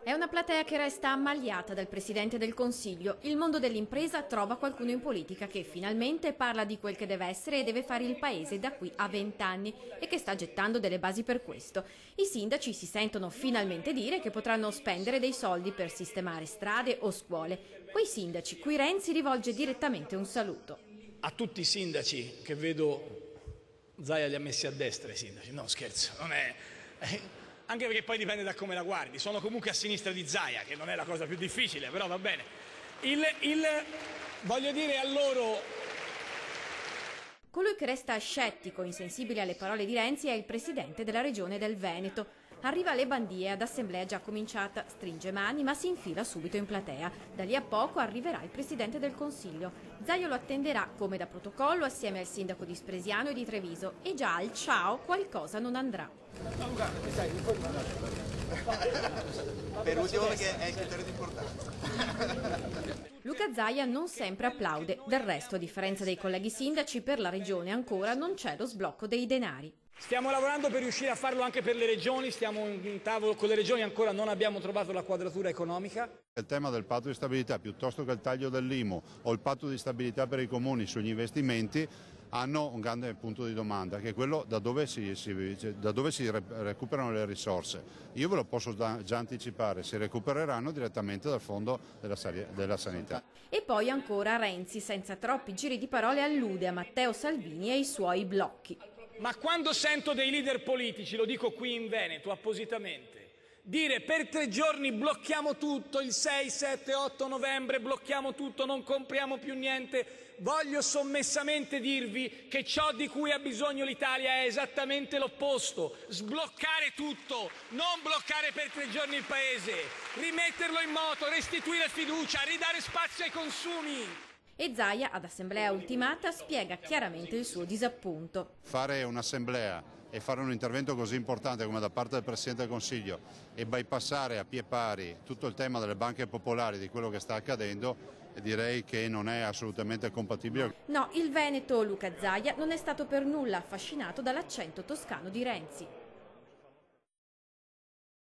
È una platea che resta ammaliata dal Presidente del Consiglio. Il mondo dell'impresa trova qualcuno in politica che finalmente parla di quel che deve essere e deve fare il Paese da qui a 20 anni e che sta gettando delle basi per questo. I sindaci si sentono finalmente dire che potranno spendere dei soldi per sistemare strade o scuole. Quei sindaci cui Renzi rivolge direttamente un saluto. A tutti i sindaci che vedo, Zaia li ha messi a destra i sindaci, no scherzo, non è... Anche perché poi dipende da come la guardi, sono comunque a sinistra di Zaia, che non è la cosa più difficile, però va bene. Voglio dire a loro... Colui che resta scettico, insensibile alle parole di Renzi, è il presidente della regione del Veneto. Arriva alle bandie ad assemblea già cominciata, stringe mani ma si infila subito in platea. Da lì a poco arriverà il presidente del Consiglio. Zaia lo attenderà come da protocollo assieme al sindaco di Spresiano e di Treviso e già al ciao qualcosa non andrà. Per ultimo perché è il criterio di importanza. Luca Zaia non sempre applaude, del resto a differenza dei colleghi sindaci per la regione ancora non c'è lo sblocco dei denari. Stiamo lavorando per riuscire a farlo anche per le regioni, stiamo in tavolo con le regioni, ancora non abbiamo trovato la quadratura economica. Il tema del patto di stabilità piuttosto che il taglio dell'IMU o il patto di stabilità per i comuni sugli investimenti hanno un grande punto di domanda, che è quello da dove si recuperano le risorse. Io ve lo posso già anticipare, si recupereranno direttamente dal fondo della sanità. E poi ancora Renzi, senza troppi giri di parole, allude a Matteo Salvini e ai suoi blocchi. Ma quando sento dei leader politici, lo dico qui in Veneto appositamente, dire per 3 giorni blocchiamo tutto, il 6, 7, 8 novembre blocchiamo tutto, non compriamo più niente, voglio sommessamente dirvi che ciò di cui ha bisogno l'Italia è esattamente l'opposto, sbloccare tutto, non bloccare per 3 giorni il Paese, rimetterlo in moto, restituire fiducia, ridare spazio ai consumi. E Zaia, ad assemblea ultimata, spiega chiaramente il suo disappunto. Fare un'assemblea e fare un intervento così importante come da parte del Presidente del Consiglio e bypassare a pie pari tutto il tema delle banche popolari, di quello che sta accadendo, direi che non è assolutamente compatibile. No, il veneto Luca Zaia non è stato per nulla affascinato dall'accento toscano di Renzi.